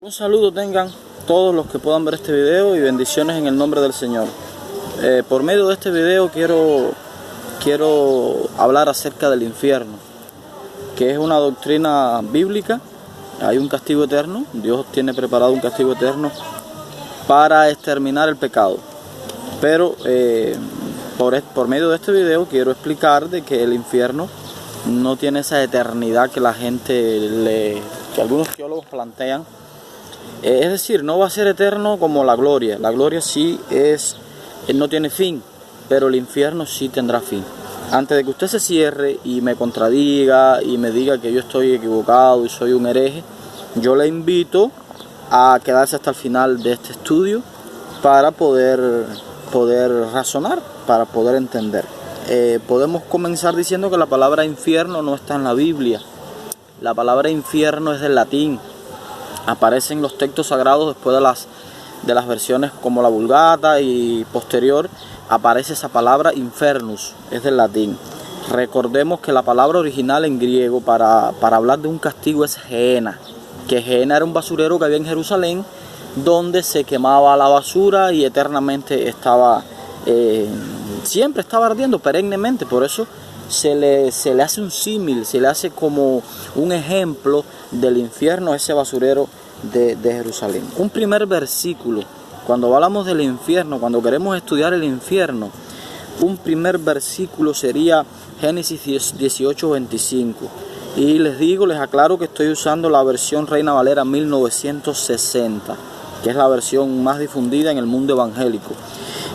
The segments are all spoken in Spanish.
Un saludo tengan todos los que puedan ver este video y bendiciones en el nombre del Señor. Por medio de este video quiero hablar acerca del infierno, que es una doctrina bíblica. Hay un castigo eterno, Dios tiene preparado un castigo eterno para exterminar el pecado. Pero por medio de este video quiero explicar de que el infierno no tiene esa eternidad que que algunos teólogos plantean. Es decir, no va a ser eterno como la gloria. La gloria sí no tiene fin, pero el infierno sí tendrá fin. Antes de que usted se cierre y me contradiga y me diga que yo estoy equivocado y soy un hereje, yo le invito a quedarse hasta el final de este estudio para poder razonar, para poder entender. Podemos comenzar diciendo que la palabra infierno no está en la Biblia. La palabra infierno es del latín. Aparece en los textos sagrados después de las versiones como la Vulgata y posterior, aparece esa palabra infernus, es del latín. Recordemos que la palabra original en griego para hablar de un castigo es Gehenna, que Gehenna era un basurero que había en Jerusalén, donde se quemaba la basura y eternamente siempre estaba ardiendo, perennemente. Por eso se le hace un símil, se le hace como un ejemplo del infierno a ese basurero de Jerusalén. Un primer versículo, cuando hablamos del infierno, cuando queremos estudiar el infierno, un primer versículo sería Génesis 18:25. Y les aclaro que estoy usando la versión Reina Valera 1960, que es la versión más difundida en el mundo evangélico.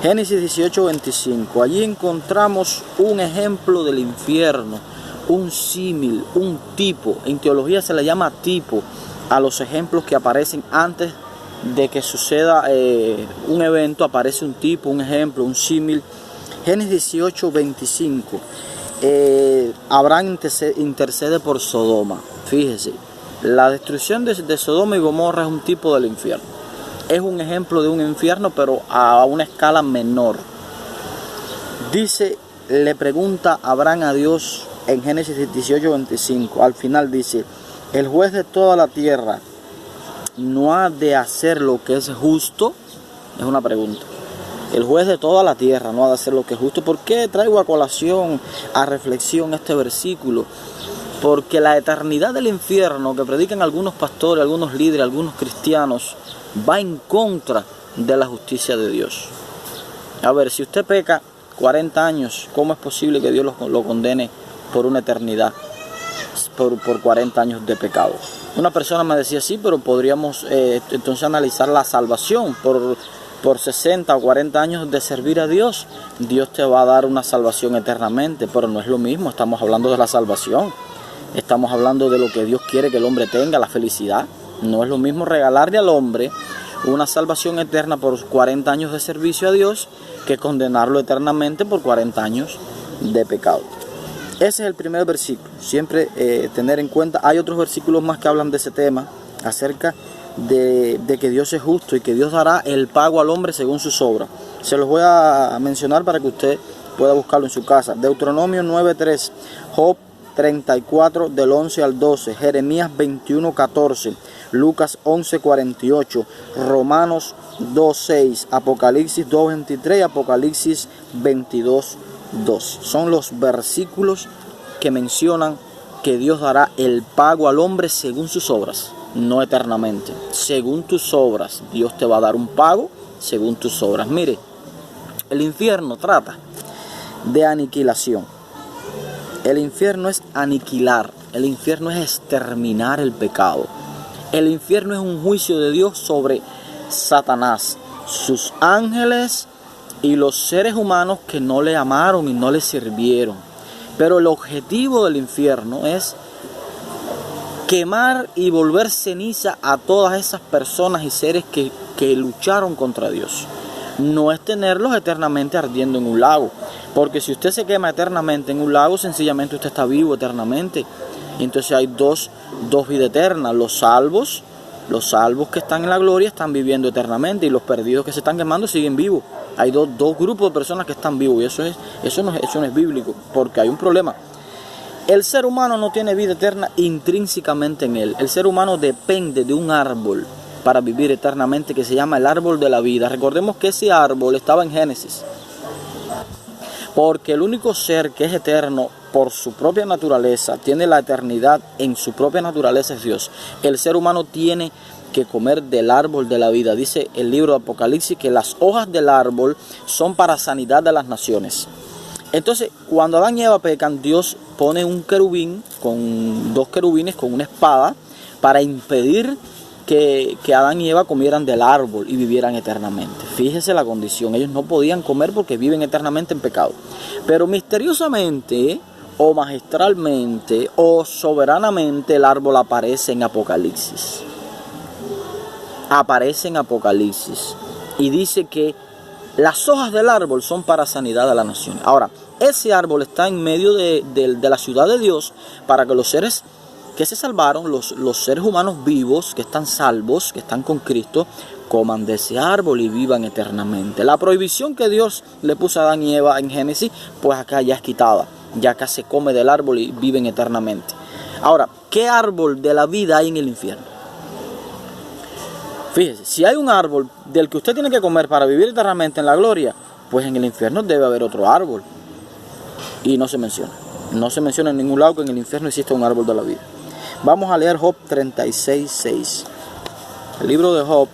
Génesis 18:25, allí encontramos un ejemplo del infierno, un símil, un tipo. En teología se le llama tipo a los ejemplos que aparecen antes de que suceda un evento. Aparece un tipo, un ejemplo, un símil. Génesis 18:25, Abraham intercede por Sodoma. Fíjese, la destrucción de Sodoma y Gomorra es un tipo del infierno. Es un ejemplo de un infierno, pero a una escala menor. Le pregunta Abraham a Dios en Génesis 18:25. Al final dice: el juez de toda la tierra no ha de hacer lo que es justo. Es una pregunta. El juez de toda la tierra no ha de hacer lo que es justo. ¿Por qué traigo a colación, a reflexión este versículo? Porque la eternidad del infierno que predican algunos pastores, algunos líderes, algunos cristianos, va en contra de la justicia de Dios. A ver, si usted peca 40 años, ¿cómo es posible que Dios lo condene por una eternidad? Por 40 años de pecado. Una persona me decía: sí, pero podríamos entonces analizar la salvación. Por 60 o 40 años de servir a Dios, Dios te va a dar una salvación eternamente. Pero no es lo mismo. Estamos hablando de la salvación. Estamos hablando de lo que Dios quiere que el hombre tenga, la felicidad. No es lo mismo regalarle al hombre una salvación eterna por 40 años de servicio a Dios que condenarlo eternamente por 40 años de pecado. Ese es el primer versículo. Siempre tener en cuenta. Hay otros versículos más que hablan de ese tema, acerca de que Dios es justo y que Dios dará el pago al hombre según sus obras. Se los voy a mencionar para que usted pueda buscarlo en su casa. Deuteronomio 9:3, Job 34 del 11 al 12, Jeremías 21:14, Lucas 11:48, Romanos 2:6, Apocalipsis 2:23 y Apocalipsis 22:2. Son los versículos que mencionan que Dios dará el pago al hombre según sus obras, no eternamente. Según tus obras, Dios te va a dar un pago según tus obras. Mire, el infierno trata de aniquilación. El infierno es aniquilar, el infierno es exterminar el pecado. El infierno es un juicio de Dios sobre Satanás, sus ángeles y los seres humanos que no le amaron y no le sirvieron. Pero el objetivo del infierno es quemar y volver ceniza a todas esas personas y seres que lucharon contra Dios. No es tenerlos eternamente ardiendo en un lago. Porque si usted se quema eternamente en un lago, sencillamente usted está vivo eternamente. Y entonces hay dos vidas eternas. Los salvos que están en la gloria están viviendo eternamente, y los perdidos que se están quemando siguen vivos. Hay dos grupos de personas que están vivos, y eso no es bíblico, porque hay un problema. El ser humano no tiene vida eterna intrínsecamente en él. El ser humano depende de un árbol para vivir eternamente, que se llama el árbol de la vida. Recordemos que ese árbol estaba en Génesis, porque el único ser que es eterno por su propia naturaleza, tiene la eternidad en su propia naturaleza, es Dios. El ser humano tiene que comer del árbol de la vida. Dice el libro de Apocalipsis que las hojas del árbol son para sanidad de las naciones. Entonces, cuando Adán y Eva pecan, Dios pone un querubín, con dos querubines, con una espada, para impedir que Adán y Eva comieran del árbol y vivieran eternamente. Fíjese la condición, ellos no podían comer porque viven eternamente en pecado. Pero misteriosamente, o magistralmente, o soberanamente, el árbol aparece en Apocalipsis. Aparece en Apocalipsis y dice que las hojas del árbol son para sanidad de la nación. Ahora, ese árbol está en medio de la ciudad de Dios para que los seres que se salvaron, los seres humanos vivos, que están salvos, que están con Cristo, coman de ese árbol y vivan eternamente. La prohibición que Dios le puso a Adán y Eva en Génesis, pues acá ya es quitada. Ya acá se come del árbol y viven eternamente. Ahora, ¿qué árbol de la vida hay en el infierno? Fíjese, si hay un árbol del que usted tiene que comer para vivir eternamente en la gloria, pues en el infierno debe haber otro árbol. Y no se menciona. No se menciona en ningún lado que en el infierno exista un árbol de la vida. Vamos a leer Job 36:6. El libro de Job,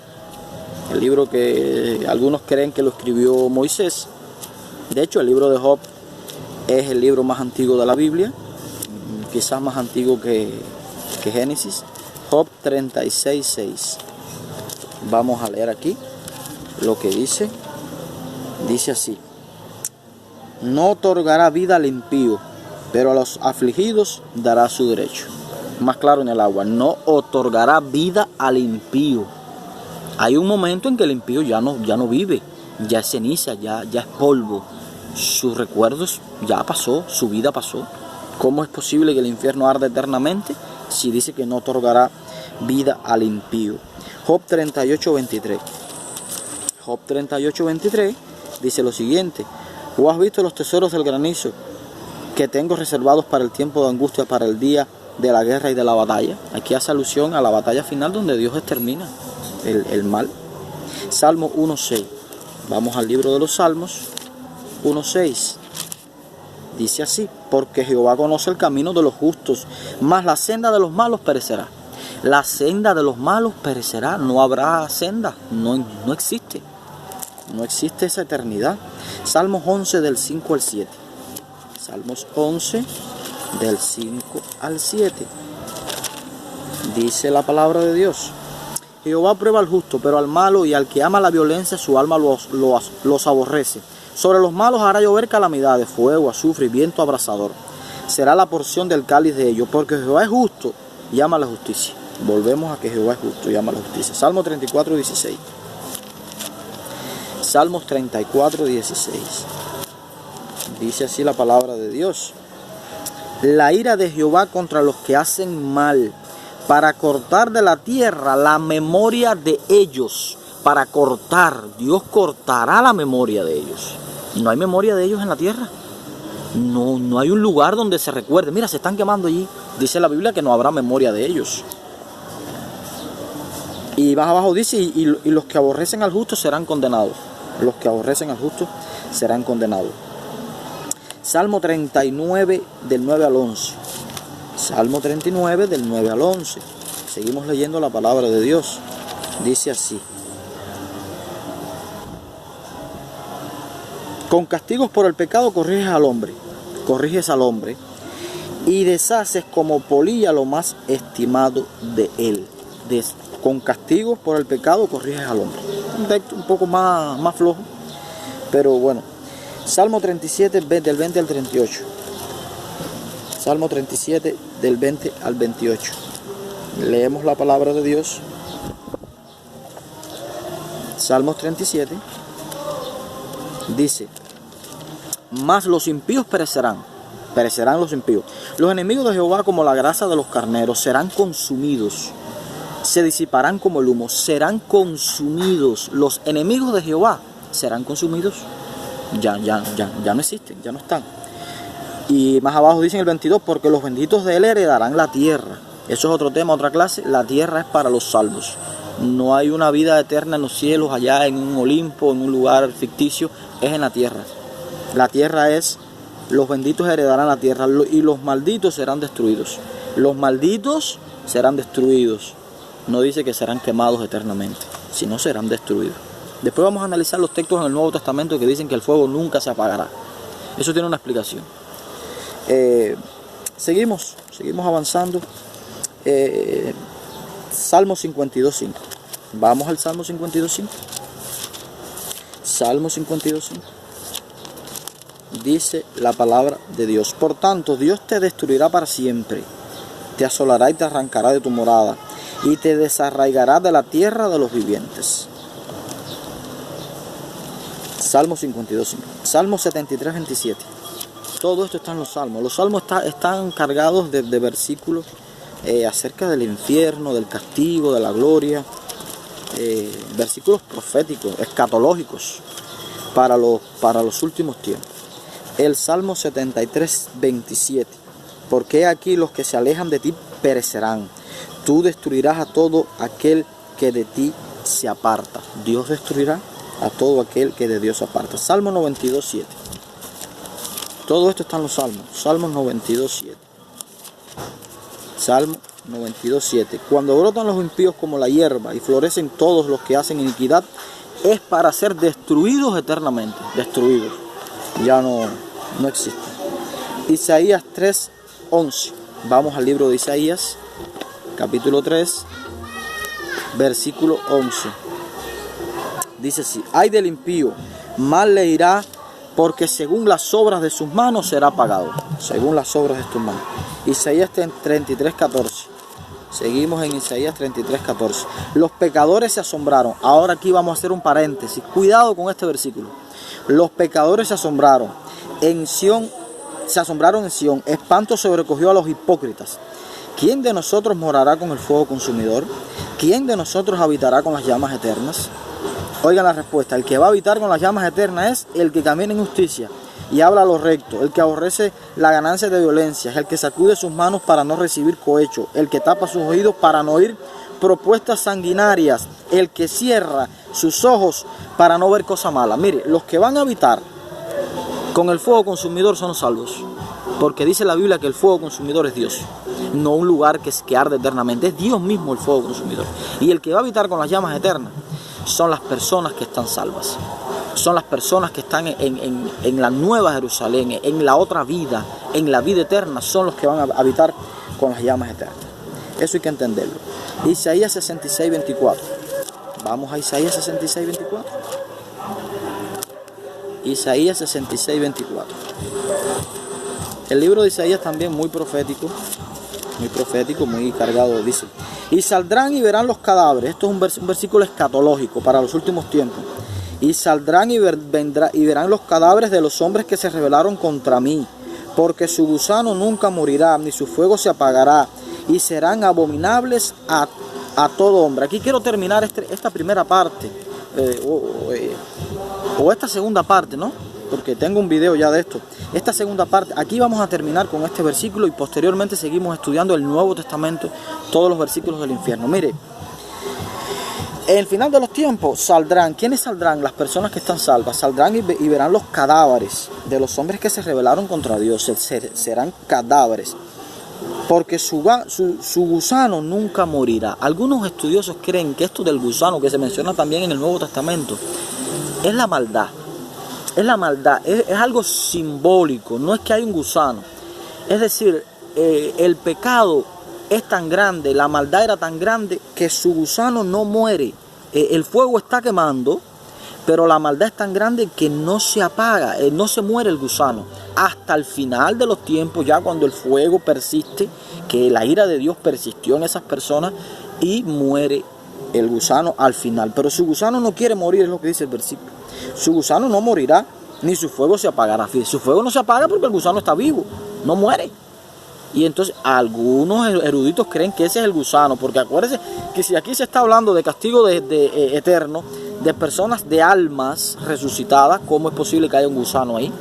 el libro que algunos creen que lo escribió Moisés. De hecho, el libro de Job es el libro más antiguo de la Biblia, quizás más antiguo que Génesis. Job 36:6. Vamos a leer aquí lo que dice. Dice así: no otorgará vida al impío, pero a los afligidos dará su derecho. Más claro en el agua, no otorgará vida al impío. Hay un momento en que el impío ya no vive, ya es ceniza, ya es polvo. Sus recuerdos ya pasó, su vida pasó. ¿Cómo es posible que el infierno arde eternamente si dice que no otorgará vida al impío? Job 38:23. Job 38:23 dice lo siguiente: ¿o has visto los tesoros del granizo que tengo reservados para el tiempo de angustia, para el día de la guerra y de la batalla? Aquí hace alusión a la batalla final donde Dios extermina el mal. Salmo 1:6. Vamos al libro de los Salmos 1:6. Dice así: porque Jehová conoce el camino de los justos, mas la senda de los malos perecerá. La senda de los malos perecerá, no habrá senda, no existe. No existe esa eternidad. Salmos 11 del 5 al 7. Salmos 11 del 5 al 7. Dice la palabra de Dios: Jehová prueba al justo, pero al malo y al que ama la violencia su alma los aborrece. Sobre los malos hará llover calamidades, fuego, azufre y viento abrasador. Será la porción del cáliz de ellos, porque Jehová es justo y ama la justicia. Volvemos a que Jehová es justo y ama la justicia. Salmo 34:16. Salmos 34:16. Dice así la palabra de Dios: la ira de Jehová contra los que hacen mal, para cortar de la tierra la memoria de ellos. Para cortar, Dios cortará la memoria de ellos. No hay memoria de ellos en la tierra. No hay un lugar donde se recuerde. Mira, se están quemando allí. Dice la Biblia que no habrá memoria de ellos. Y más abajo dice: y los que aborrecen al justo serán condenados. Los que aborrecen al justo serán condenados. Salmo 39 del 9 al 11. Salmo 39 del 9 al 11. Seguimos leyendo la palabra de Dios. Dice así: con castigos por el pecado corriges al hombre, y deshaces como polilla lo más estimado de él. Con castigos por el pecado corriges al hombre. Un texto un poco más flojo, pero bueno. Salmo 37 del 20 al 38. Salmo 37 del 20 al 28. Leemos la palabra de Dios. Salmos 37 dice: mas los impíos perecerán los impíos. Los enemigos de Jehová, como la grasa de los carneros, serán consumidos. Se disiparán como el humo, serán consumidos. Los enemigos de Jehová serán consumidos. Ya no existen, ya no están. Y más abajo dice en el 22: porque los benditos de él heredarán la tierra. Eso es otro tema, otra clase. La tierra es para los salvos. No hay una vida eterna en los cielos, allá en un Olimpo, en un lugar ficticio, es en la tierra. La tierra es, los benditos heredarán la tierra y los malditos serán destruidos. Los malditos serán destruidos. No dice que serán quemados eternamente, sino serán destruidos. Después vamos a analizar los textos en el Nuevo Testamento que dicen que el fuego nunca se apagará. Eso tiene una explicación. Seguimos avanzando. Salmo 52.5. Vamos al Salmo 52.5. Salmo 52.5. Dice la palabra de Dios: por tanto, Dios te destruirá para siempre, te asolará y te arrancará de tu morada, y te desarraigará de la tierra de los vivientes. Salmo 52.5. Salmo 73.27. Todo esto está en los salmos. Los salmos están cargados de versículos acerca del infierno, del castigo, de la gloria. Versículos proféticos, escatológicos para los últimos tiempos. El Salmo 73.27. Porque aquí los que se alejan de ti perecerán. Tú destruirás a todo aquel que de ti se aparta. Dios destruirá a todo aquel que de Dios se aparta. Salmo 92.7. Todo esto está en los salmos. Salmo 92.7. Salmo 92.7. Cuando brotan los impíos como la hierba y florecen todos los que hacen iniquidad, es para ser destruidos eternamente. Destruidos. Ya no existen. Isaías 3.11. Vamos al libro de Isaías, capítulo 3, versículo 11. Dice así: ay del impío, mal le irá, porque según las obras de sus manos será pagado. Según las obras de tus manos. Isaías 33.14. Seguimos en Isaías 33.14. Los pecadores se asombraron. Ahora aquí vamos a hacer un paréntesis. Cuidado con este versículo. Los pecadores se asombraron. Se asombraron en Sión. Espanto sobrecogió a los hipócritas. ¿Quién de nosotros morará con el fuego consumidor? ¿Quién de nosotros habitará con las llamas eternas? Oigan la respuesta: el que va a habitar con las llamas eternas es el que camina en justicia y habla lo recto, el que aborrece la ganancia de violencia, el que sacude sus manos para no recibir cohecho, el que tapa sus oídos para no oír propuestas sanguinarias, el que cierra sus ojos para no ver cosa mala. Mire, los que van a habitar con el fuego consumidor son los salvos, porque dice la Biblia que el fuego consumidor es Dios, no un lugar que arde eternamente, es Dios mismo el fuego consumidor. Y el que va a habitar con las llamas eternas son las personas que están salvas, son las personas que están en la nueva Jerusalén, en la otra vida, en la vida eterna, son los que van a habitar con las llamas eternas. Eso hay que entenderlo. Isaías 66.24. Vamos a Isaías 66.24. Isaías 66.24. El libro de Isaías también muy profético, muy cargado. Dice: y saldrán y verán los cadáveres. Esto es un versículo escatológico para los últimos tiempos. Y saldrán y verán los cadáveres de los hombres que se rebelaron contra mí, porque su gusano nunca morirá, ni su fuego se apagará, y serán abominables a todo hombre. Aquí quiero terminar esta primera parte, o esta segunda parte, ¿no? Porque tengo un video ya de esto. Esta segunda parte, aquí vamos a terminar con este versículo y posteriormente seguimos estudiando el Nuevo Testamento, todos los versículos del infierno. Mire, en el final de los tiempos saldrán. ¿Quiénes saldrán? Las personas que están salvas. Saldrán y verán los cadáveres de los hombres que se rebelaron contra Dios. Serán cadáveres. Porque su gusano nunca morirá. Algunos estudiosos creen que esto del gusano, que se menciona también en el Nuevo Testamento, es la maldad. Es la maldad. Es algo simbólico. No es que hay un gusano. Es decir, el pecado es tan grande, la maldad era tan grande que su gusano no muere. El fuego está quemando, pero la maldad es tan grande que no se apaga, no se muere el gusano. Hasta el final de los tiempos, ya cuando el fuego persiste, que la ira de Dios persistió en esas personas y muere el gusano al final. Pero su gusano no quiere morir, es lo que dice el versículo. Su gusano no morirá, ni su fuego se apagará. Fíjate, su fuego no se apaga porque el gusano está vivo, no muere. Y entonces algunos eruditos creen que ese es el gusano, porque acuérdense que si aquí se está hablando de castigo eterno, de personas, de almas resucitadas, ¿cómo es posible que haya un gusano ahí?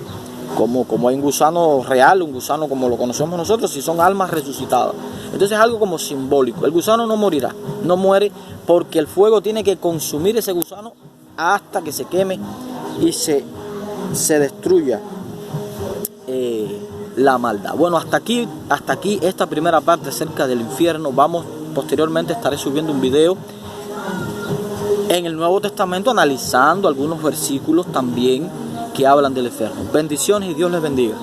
como hay un gusano real, un gusano como lo conocemos nosotros, si son almas resucitadas. Entonces es algo como simbólico. El gusano no morirá, no muere, porque el fuego tiene que consumir ese gusano hasta que se queme y se destruya la maldad. Bueno, hasta aquí esta primera parte acerca del infierno. Posteriormente estaré subiendo un video en el Nuevo Testamento analizando algunos versículos también que hablan del infierno. Bendiciones y Dios les bendiga.